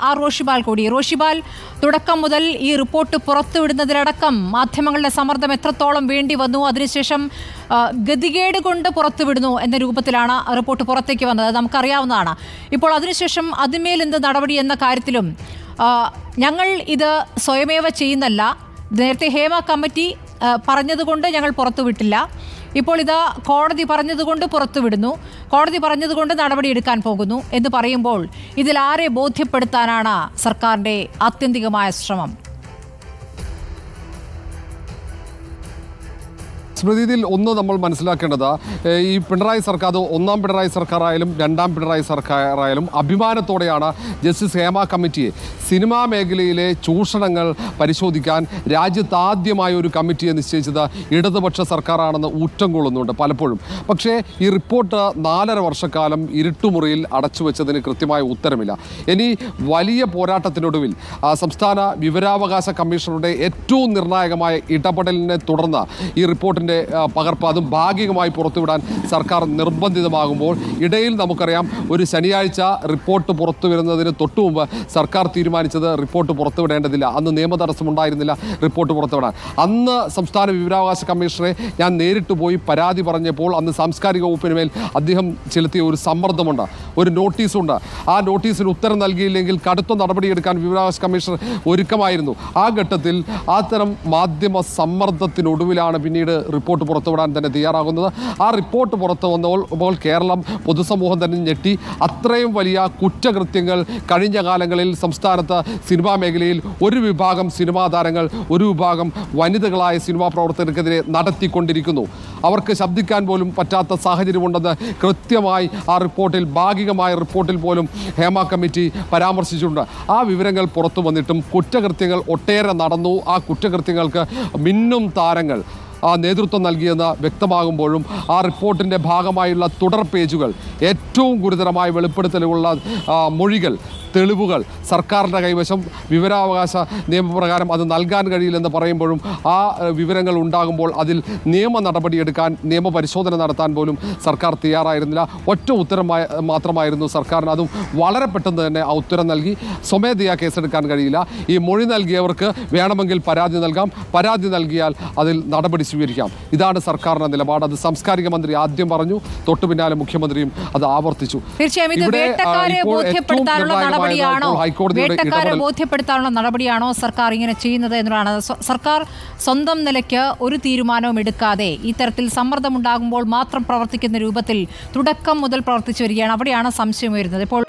റോഷിബാൽ കൂടി. റോഷിബാൽ, തുടക്കം മുതൽ ഈ റിപ്പോർട്ട് പുറത്തുവിടുന്നതിലടക്കം മാധ്യമങ്ങളുടെ സമ്മർദ്ദം എത്രത്തോളം വേണ്ടി വന്നു, അതിനുശേഷം ഗതികേട് കൊണ്ട് പുറത്തുവിടുന്നു എന്ന രൂപത്തിലാണ് റിപ്പോർട്ട് പുറത്തേക്ക് വന്നത്, നമുക്കറിയാവുന്നതാണ്. ഇപ്പോൾ അതിനുശേഷം അതിന്മേൽ എന്ത് നടപടി എന്ന കാര്യത്തിലും ഞങ്ങൾ ഇത് സ്വയമേവ ചെയ്യുന്നല്ല, നേരത്തെ ഹേമ കമ്മിറ്റി പറഞ്ഞതുകൊണ്ട് ഞങ്ങൾ പുറത്തുവിട്ടില്ല, ഇപ്പോൾ ഇത് കോടതി പറഞ്ഞതുകൊണ്ട് പുറത്തുവിടുന്നു, കോടതി പറഞ്ഞതുകൊണ്ട് നടപടിയെടുക്കാൻ പോകുന്നു എന്ന് പറയുമ്പോൾ ഇതിൽ ആരെ ബോധ്യപ്പെടുത്താനാണ് സർക്കാരിൻ്റെ ആത്യന്തികമായ ശ്രമം? സ്മൃതിയിൽ ഒന്ന് നമ്മൾ മനസ്സിലാക്കേണ്ടത്, ഈ പിണറായി സർക്കാർ, അത് ഒന്നാം പിണറായി സർക്കാരായാലും രണ്ടാം പിണറായി സർക്കാരായാലും അഭിമാനത്തോടെയാണ് ജസ്റ്റിസ് ഹേമ കമ്മിറ്റിയെ, സിനിമാ മേഖലയിലെ ചൂഷണങ്ങൾ പരിശോധിക്കാൻ രാജ്യത്താദ്യമായ ഒരു കമ്മിറ്റിയെ നിശ്ചയിച്ചത് ഇടതുപക്ഷ സർക്കാരാണെന്ന് ഊറ്റം കൊള്ളുന്നുണ്ട് പലപ്പോഴും. പക്ഷേ ഈ റിപ്പോർട്ട് 4.5 വർഷക്കാലം ഇരുട്ടുമുറിയിൽ അടച്ചുവെച്ചതിന് കൃത്യമായ ഉത്തരമില്ല. ഇനി വലിയ പോരാട്ടത്തിനൊടുവിൽ സംസ്ഥാന വിവരാവകാശ കമ്മീഷണറുടെ ഏറ്റവും നിർണായകമായ ഇടപെടലിനെ തുടർന്ന് ഈ റിപ്പോർട്ടിൻ്റെ പകർപ്പ് അതും ഭാഗികമായി പുറത്തുവിടാൻ സർക്കാർ നിർബന്ധിതമാകുമ്പോൾ ഇടയിൽ നമുക്കറിയാം, ഒരു ശനിയാഴ്ച റിപ്പോർട്ട് പുറത്തു വരുന്നതിന് തൊട്ടു മുമ്പ് സർക്കാർ തീരുമാനിച്ചത് റിപ്പോർട്ട് പുറത്തുവിടേണ്ടതില്ല. അന്ന് നിയമതടസ്സമുണ്ടായിരുന്നില്ല റിപ്പോർട്ട് പുറത്തുവിടാൻ. അന്ന് സംസ്ഥാന വിവരാവകാശ കമ്മീഷണറെ ഞാൻ നേരിട്ട് പോയി പരാതി പറഞ്ഞപ്പോൾ അന്ന് സാംസ്കാരിക വകുപ്പിന് മേൽ അദ്ദേഹം ചെലുത്തിയ ഒരു സമ്മർദ്ദമുണ്ട്, ഒരു നോട്ടീസുണ്ട്. ആ നോട്ടീസിന് ഉത്തരം നൽകിയില്ലെങ്കിൽ കടുത്ത നടപടിയെടുക്കാൻ വിവരാവകാശ കമ്മീഷണർ ഒരുക്കമായിരുന്നു. ആ ഘട്ടത്തിൽ അത്തരം മാധ്യമ സമ്മർദ്ദത്തിനൊടുവിലാണ് പിന്നീട് റിപ്പോർട്ട് പുറത്തുവിടാൻ തന്നെ തയ്യാറാകുന്നത്. ആ റിപ്പോർട്ട് പുറത്തു വന്നപ്പോൾ കേരളം, പൊതുസമൂഹം തന്നെ ഞെട്ടി. അത്രയും വലിയ കുറ്റകൃത്യങ്ങൾ കഴിഞ്ഞ കാലങ്ങളിൽ സംസ്ഥാനത്ത് സിനിമാ മേഖലയിൽ ഒരു വിഭാഗം സിനിമാ താരങ്ങൾ, ഒരു വിഭാഗം വനിതകളായ സിനിമാ പ്രവർത്തകർക്കെതിരെ നടത്തിക്കൊണ്ടിരിക്കുന്നു. അവർക്ക് ശബ്ദിക്കാൻ പോലും പറ്റാത്ത സാഹചര്യമുണ്ടെന്ന് കൃത്യമായി ആ റിപ്പോർട്ടിൽ, ഭാഗികമായ റിപ്പോർട്ടിൽ പോലും ഹേമ കമ്മിറ്റി പരാമർശിച്ചിട്ടുണ്ട്. ആ വിവരങ്ങൾ പുറത്തു വന്നിട്ടും കുറ്റകൃത്യങ്ങൾ ഒട്ടേറെ നടന്നു. ആ കുറ്റകൃത്യങ്ങൾക്ക് മിന്നും താരങ്ങൾ നേതൃത്വം നൽകിയെന്ന് വ്യക്തമാകുമ്പോഴും ആ റിപ്പോർട്ടിൻ്റെ ഭാഗമായുള്ള തുടർ പേജുകൾ, ഏറ്റവും ഗുരുതരമായ വെളിപ്പെടുത്തലുകളുള്ള മൊഴികൾ, തെളിവുകൾ സർക്കാരിൻ്റെ കൈവശം വിവരാവകാശ നിയമപ്രകാരം അത് നൽകാൻ കഴിയില്ലെന്ന് പറയുമ്പോഴും ആ വിവരങ്ങൾ ഉണ്ടാകുമ്പോൾ അതിൽ നിയമ നടപടിയെടുക്കാൻ, നിയമപരിശോധന നടത്താൻ പോലും സർക്കാർ തയ്യാറായിരുന്നില്ല. ഒറ്റ ഉത്തരം മാത്രമായിരുന്നു സർക്കാരിന്. അതും വളരെ പെട്ടെന്ന് തന്നെ ആ ഉത്തരം നൽകി. സ്വമേധയാ കേസെടുക്കാൻ കഴിയില്ല, ഈ മൊഴി നൽകിയവർക്ക് വേണമെങ്കിൽ പരാതി നൽകാം, പരാതി നൽകിയാൽ അതിൽ നടപടി സ്വീകരിക്കാം. ഇതാണ് സർക്കാരിൻ്റെ നിലപാട്. അത് സാംസ്കാരിക മന്ത്രി ആദ്യം പറഞ്ഞു, തൊട്ടു പിന്നാലെ മുഖ്യമന്ത്രിയും അത് ആവർത്തിച്ചു. വേട്ടക്കാരെ ബോധ്യപ്പെടുത്താനുള്ള നടപടിയാണോ സർക്കാർ ഇങ്ങനെ ചെയ്യുന്നത് എന്നതാണ്. സർക്കാർ സ്വന്തം നിലയ്ക്ക് ഒരു തീരുമാനവും എടുക്കാതെ ഇത്തരത്തിൽ സമ്മർദ്ദമുണ്ടാകുമ്പോൾ മാത്രം പ്രവർത്തിക്കുന്ന രൂപത്തിൽ തുടക്കം മുതൽ പ്രവർത്തിച്ചു വരികയാണ്. അവിടെയാണ് സംശയം വരുന്നത്. ഇപ്പോൾ